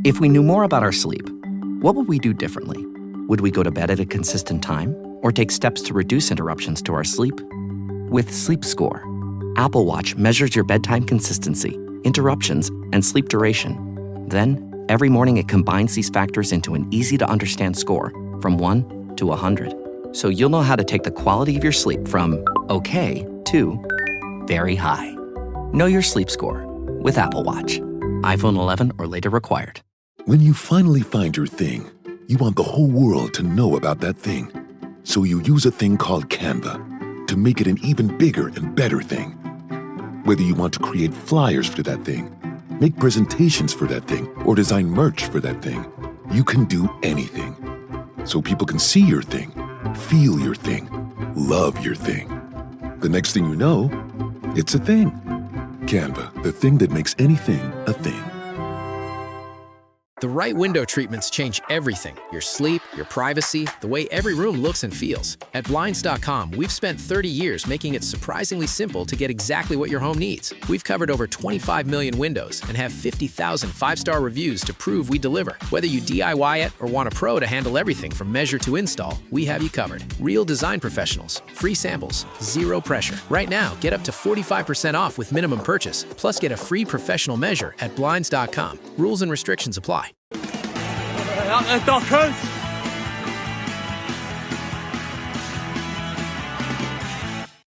If we knew more about our sleep, what would we do differently? Would we go to bed at a consistent time or take steps to reduce interruptions to our sleep? With Sleep Score, Apple Watch measures your bedtime consistency, interruptions, and sleep duration. Then, every morning it combines these factors into an easy-to-understand score from 1 to 100. So you'll know how to take the quality of your sleep from okay to very high. Know your sleep score with Apple Watch. iPhone 11 or later required. When you finally find your thing, you want the whole world to know about that thing. So you use a thing called Canva to make it an even bigger and better thing. Whether you want to create flyers for that thing, make presentations for that thing, or design merch for that thing, you can do anything. So people can see your thing, feel your thing, love your thing. The next thing you know, it's a thing. Canva, the thing that makes anything a thing. The right window treatments change everything. Your sleep, your privacy, the way every room looks and feels. At Blinds.com, we've spent 30 years making it surprisingly simple to get exactly what your home needs. We've covered over 25 million windows and have 50,000 five-star reviews to prove we deliver. Whether you DIY it or want a pro to handle everything from measure to install, we have you covered. Real design professionals, free samples, zero pressure. Right now, get up to 45% off with minimum purchase, plus get a free professional measure at Blinds.com. Rules and restrictions apply. Up the Dockers!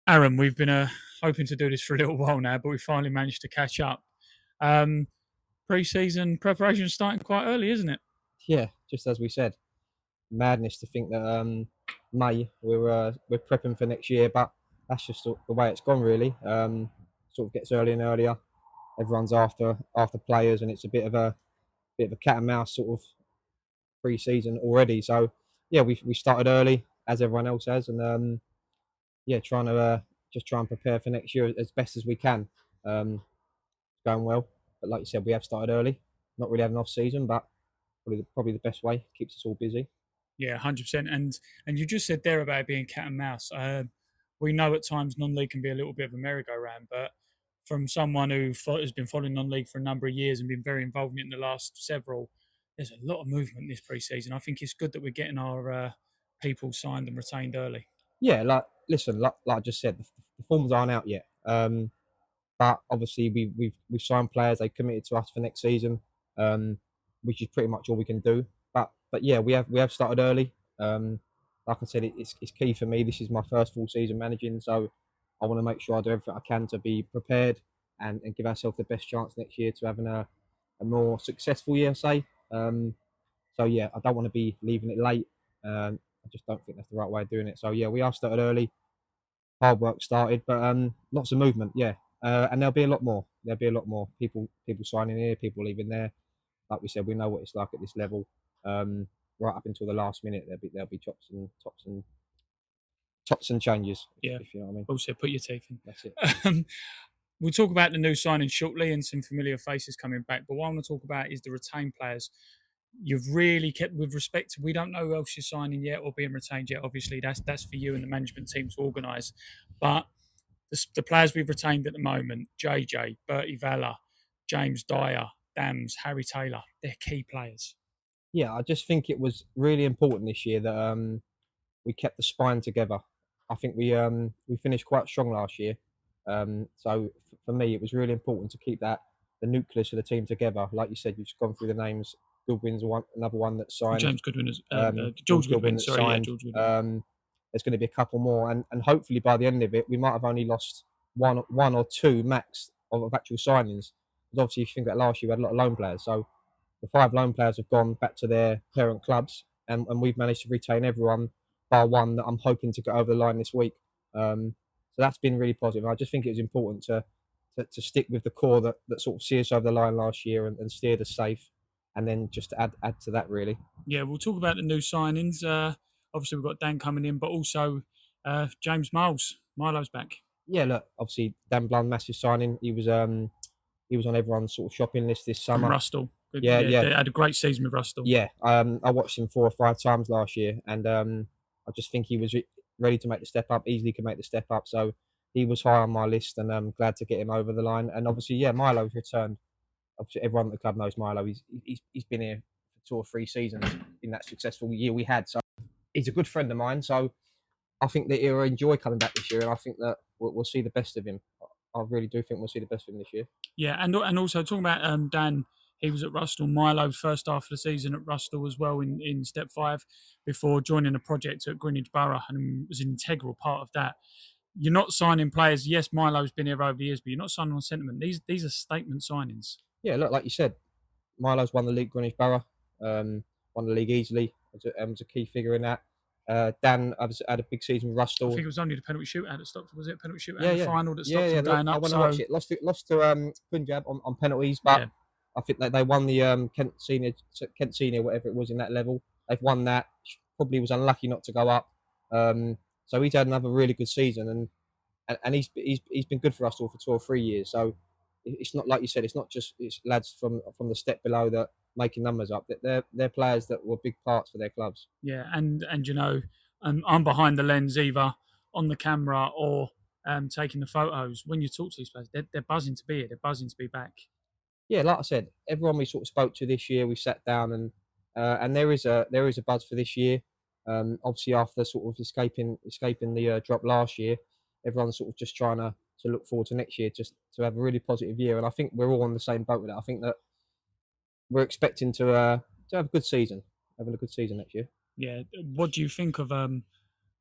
Aaron, we've been hoping to do this for a little while now, but we finally managed to catch up. Pre-season preparation starting quite early, isn't it? Yeah, just as we said. Madness to think that May we're prepping for next year, but that's just the way it's gone really. Sort of gets earlier and earlier. Everyone's after players, and it's a bit of a cat and mouse sort of pre-season already. So yeah, we started early as everyone else has, and trying to try and prepare for next year as best as we can. Going well, but like you said, we have started early. Not really having an off season, but probably the best way. Keeps us all busy. Yeah, 100%. And you just said there about it being cat and mouse. We know at times non-league can be a little bit of a merry-go-round, but from someone who has been following non-league for a number of years and been very involved in it in the last several, there's a lot of movement this pre-season. I think it's good that we're getting our people signed and retained early. Yeah, like I just said, the forms aren't out yet. But obviously we've signed players. They committed to us for next season, which is pretty much all we can do. But yeah, we have started early. Like I said, it's key for me. This is my first full season managing, so I want to make sure I do everything I can to be prepared and give ourselves the best chance next year to having a more successful year, say. So yeah, I don't want to be leaving it late. I just don't think that's the right way of doing it. So yeah, we are started early. Hard work started, but lots of movement. Yeah, and there'll be a lot more. There'll be a lot more people signing here, people leaving there. Like we said, we know what it's like at this level. Right up until the last minute, there'll be tops and changes. Yeah, if you know what I mean. Also, put your teeth in. That's it. We'll talk about the new signings shortly and some familiar faces coming back. But what I want to talk about is the retained players. You've really kept, with respect to, we don't know who else you're signing yet or being retained yet. Obviously, that's for you and the management team to organise. But the players we've retained at the moment, JJ, Bertie Valla, James Dyer, Dams, Harry Taylor, they're key players. Yeah, I just think it was really important this year that we kept the spine together. I think we finished quite strong last year. So for me, it was really important to keep the nucleus of the team together. Like you said, you've just gone through the names. Goodwin's another one that signed. James Goodwin is George Goodwin. Sorry, signed. George Goodwin. There's going to be a couple more, and hopefully by the end of it, we might have only lost one or two max of actual signings. Because obviously, if you think about last year, we had a lot of loan players. So the 5 loan players have gone back to their parent clubs, and we've managed to retain everyone bar one that I'm hoping to get over the line this week. So that's been really positive. I just think it was important to stick with the core that sort of see us over the line last year and steered us safe, and then just add to that really. Yeah, we'll talk about the new signings. Obviously, we've got Dan coming in, but also James Miles. Milo's back. Yeah, look, obviously Dan Blunt, massive signing. He was on everyone's sort of shopping list this summer. From Rustle. Good, yeah. They had a great season with Rustle. Yeah, I watched him 4 or 5 times last year, and I just think he was ready to make the step up, easily could make the step up. So he was high on my list, and I'm glad to get him over the line. And obviously, yeah, Milo's returned. obviously everyone at the club knows Milo. He's been here for 2 or 3 seasons in that successful year we had. So he's a good friend of mine. So I think that he'll enjoy coming back this year, and I think that we'll see the best of him. I really do think we'll see the best of him this year. Yeah, and also talking about Dan, he was at Rustle. Milo first half of the season at Rustle as well in Step 5 before joining a project at Greenwich Borough and was an integral part of that. You're not signing players. Yes, Milo's been here over the years, but you're not signing on sentiment. These are statement signings. Yeah, look, like you said, Milo's won the league, Greenwich Borough, won the league easily. Was a key figure in that. Dan had a big season with Rustle. I think it was only the penalty shootout that stopped. Was it penalty shootout in the final that stopped them going up? I want to watch it. Lost to Punjab on penalties, but I think that they won the Kent Senior, whatever it was in that level. They've won that. Probably was unlucky not to go up. So he's had another really good season, and he's been good for us all for 2 or 3 years. So it's not like you said. It's not just lads from the step below that making numbers up. They're players that were big parts for their clubs. Yeah, and you know, I'm behind the lens either on the camera or taking the photos. When you talk to these players, they're buzzing to be here. They're buzzing to be back. Yeah, like I said, everyone we sort of spoke to this year, we sat down and there is a buzz for this year. Obviously, after sort of escaping the drop last year, everyone's sort of just trying to look forward to next year, just to have a really positive year. And I think we're all on the same boat with it. I think that we're expecting to have a good season, having a good season next year. Yeah. What do you think of the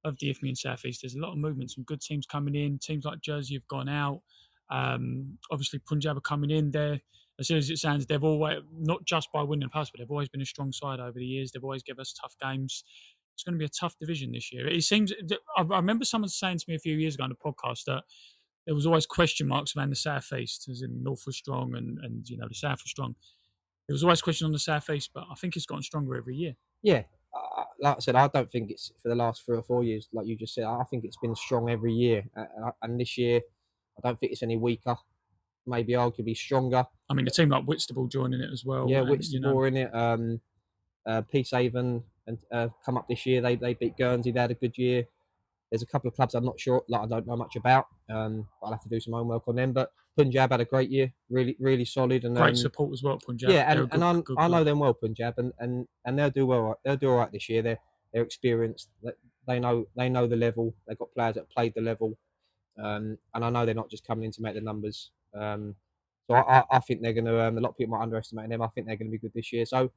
IFMI and South East? There's a lot of movement, some good teams coming in. Teams like Jersey have gone out. Obviously, Punjab are coming in there. As soon as it sounds, they've always, not just by winning past, but they've always been a strong side over the years. They've always given us tough games. It's going to be a tough division this year. It seems. I remember someone saying to me a few years ago on the podcast that there was always question marks around the South East, as in North was strong and you know the South was strong. There was always question on the South East, but I think it's gotten stronger every year. Yeah, like I said, I don't think it's for the last 3 or 4 years, like you just said. I think it's been strong every year, and this year, I don't think it's any weaker. Maybe arguably stronger. I mean, a team like Whitstable joining it as well. Yeah, Whitstable in it. Peacehaven and come up this year. They beat Guernsey. They had a good year. There's a couple of clubs I'm not sure, like I don't know much about. But I'll have to do some homework on them. But Punjab had a great year, really solid, and great support as well. Punjab. Yeah, I know them well, Punjab, and they'll do well. They'll do all right this year. They're experienced. They know the level. They've got players that played the level, and I know they're not just coming in to make the numbers. So I think they're going to. A lot of people might underestimate them. I think they're going to be good this year. So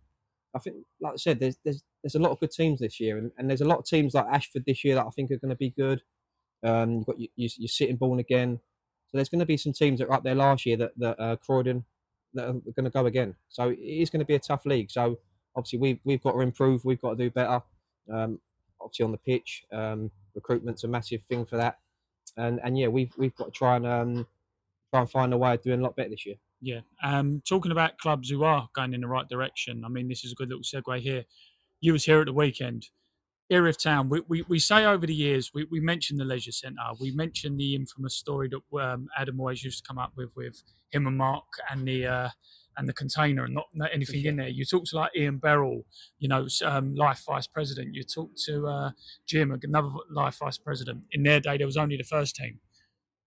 I think, like I said, there's a lot of good teams this year, and there's a lot of teams like Ashford this year that I think are going to be good. You've got your Sittingbourne again. So there's going to be some teams that were up there last year that Croydon that are going to go again. So it is going to be a tough league. So obviously we've got to improve. We've got to do better. Obviously on the pitch, recruitment's a massive thing for that. And yeah, we've got to try and find a way of doing a lot better this year. Yeah. Talking about clubs who are going in the right direction, I mean, this is a good little segue here. You was here at the weekend. Erith Town, we say over the years, we mentioned the leisure centre. We mentioned the infamous story that Adam always used to come up with him and Mark and the container and not anything in there. You talk to like Ian Beryl, you know, Life Vice President. You talk to Jim, another Life Vice President. In their day, there was only the first team.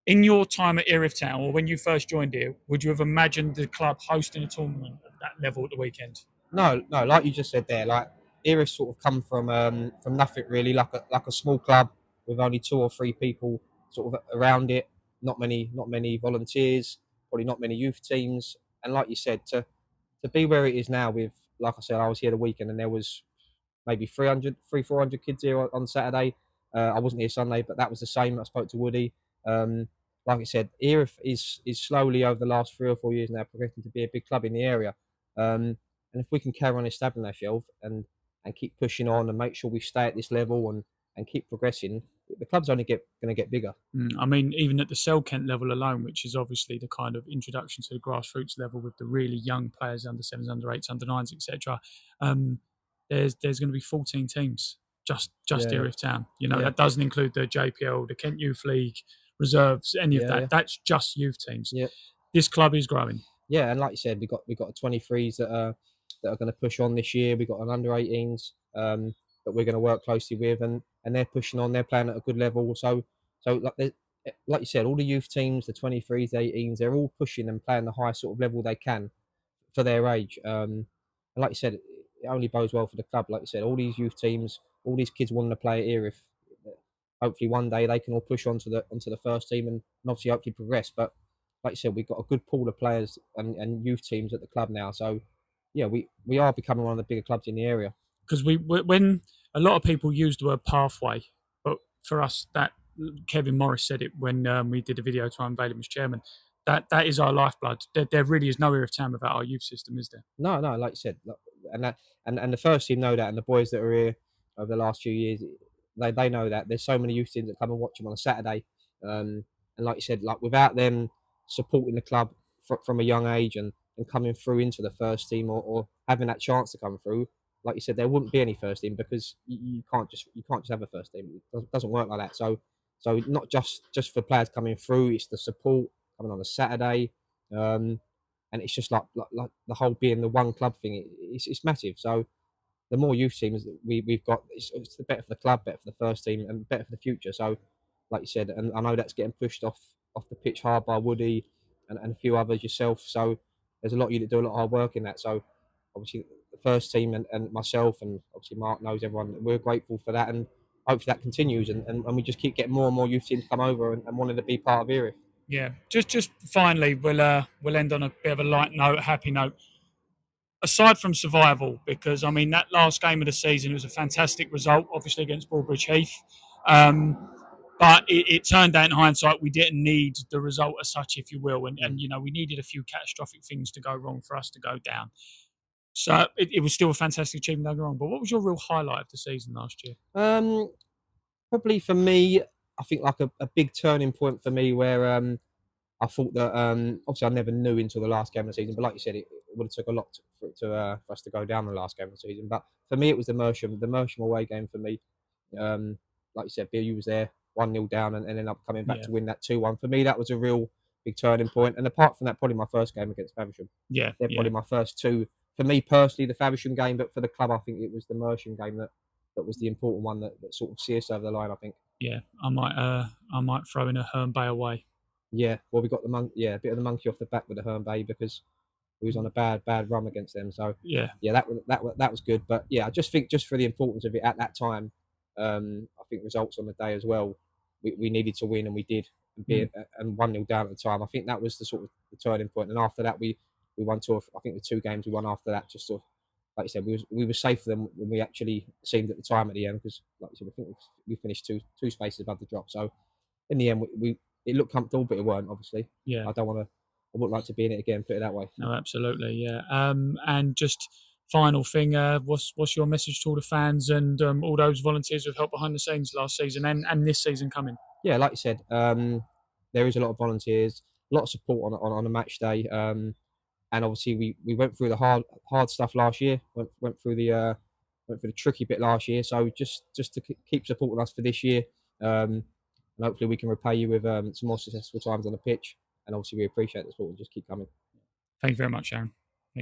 In your time at Erith Town, or when you first joined here, would you have imagined the club hosting a tournament at that level at the weekend? No, like you just said there, like Erith sort of come from nothing really, like a small club with only 2 or 3 people sort of around it. Not many volunteers, probably not many youth teams, and like you said, to be where it is now with, like I said, I was here the weekend and there was maybe 400 kids here on Saturday. I wasn't here Sunday, but that was the same. I spoke to Woody. Like I said, Erith is slowly over the last 3 or 4 years now progressing to be a big club in the area. And if we can carry on establishing ourselves and keep pushing on and make sure we stay at this level and keep progressing, the club's only going to get bigger. I mean, even at the Cell Kent level alone, which is obviously the kind of introduction to the grassroots level with the really young players, under 7s, under 8s, under 9s, etc. There's going to be 14 teams just Erith Town. You know, that doesn't include the JPL, the Kent Youth League, reserves, any of that. That's just youth teams. Yeah. This club is growing. Yeah, and like you said, we got a 23s that are going to push on this year. We got an under 18s that we're going to work closely with, and they're pushing on. They're playing at a good level. So like you said, all the youth teams, the 23s, the 18s, they're all pushing and playing the highest sort of level they can. for their age. And like you said, it only bodes well for the club. Like you said, all these youth teams, all these kids wanting to play at Erith. Hopefully one day they can all push onto the first team and obviously hopefully progress. But like you said, we've got a good pool of players and youth teams at the club now. So yeah, we are becoming one of the bigger clubs in the area. Because when a lot of people use the word pathway, but for us, that Kevin Morris said it when we did a video to unveil him as chairman. That is our lifeblood. There really is no Erith Town without our youth system, is there? No, like you said, and the first team know that, and the boys that are here over the last few years, they know that. There's so many youth teams that come and watch them on a Saturday, and like you said, like without them supporting the club from a young age and coming through into the first team or having that chance to come through, like you said, there wouldn't be any first team because you can't just have a first team. It doesn't work like that. So not just for players coming through, it's the support coming on a Saturday, and it's just like the whole being the one club thing. It's massive. So the more youth teams that we've got, it's the better for the club, better for the first team, and better for the future. So, like you said, and I know that's getting pushed off the pitch hard by Woody and a few others, yourself. So there's a lot of you that do a lot of hard work in that. So obviously the first team and myself and obviously Mark knows everyone. We're grateful for that, and hopefully that continues, and we just keep getting more and more youth teams come over and wanting to be part of Erith. Yeah, just finally, we'll end on a bit of a light note, a happy note. Aside from survival, because I mean that last game of the season was a fantastic result, obviously against Broadbridge Heath, but it turned out in hindsight we didn't need the result as such, if you will, and you know we needed a few catastrophic things to go wrong for us to go down. So it was still a fantastic achievement, don't get me wrong. But what was your real highlight of the season last year? Probably for me, I think like a big turning point for me where I thought that obviously I never knew until the last game of the season, but like you said, it would have took a lot for us to go down the last game of the season. But for me, it was the Mersham away game for me. Like you said, BU was there 1-0 down and ended up coming back to win that 2-1. For me, that was a real big turning point. And apart from that, probably my first game against Faversham. Yeah, they're probably my first two. For me personally, the Faversham game, but for the club, I think it was the Mersham game that was the important one that sort of see us over the line, I think. Yeah, I might throw in a Herne Bay away. Yeah, well, we got a bit of the monkey off the back with the Herne Bay because we was on a bad run against them. So yeah, that was good. But yeah, I just think just for the importance of it at that time, I think results on the day as well. We needed to win and we did, and 1-0 down at the time. I think that was the sort of the turning point. And after that, we won two. I think the 2 games we won after that, just sort of, like you said, we were safe for them when we actually seemed at the time at the end because, like you said, I think we finished two spaces above the drop. So in the end, it looked comfortable, but it weren't, obviously. Yeah. I wouldn't like to be in it again, put it that way. No, absolutely, yeah. And just final thing, what's your message to all the fans and all those volunteers who've helped behind the scenes last season and this season coming? Yeah, like you said, there is a lot of volunteers, a lot of support on a match day. And obviously we went through the hard stuff last year, went through the tricky bit last year. So just to keep supporting us for this year, and hopefully we can repay you with some more successful times on the pitch. And obviously we appreciate the support and just keep coming. Thank you very much, Aaron.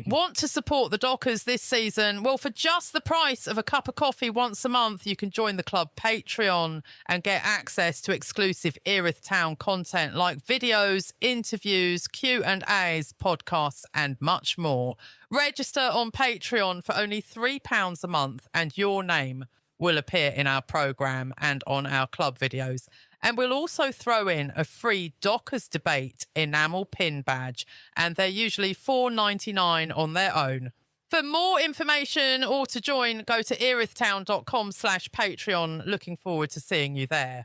Want to support the Dockers this season? Well, for just the price of a cup of coffee once a month, you can join the club Patreon and get access to exclusive Erith Town content like videos, interviews, Q&As, podcasts and much more. Register on Patreon for only £3 a month and your name will appear in our programme and on our club videos. And we'll also throw in a free Dockers Debate enamel pin badge, and they're usually $4.99 on their own. For more information or to join, go to erithtown.com/Patreon. Looking forward to seeing you there.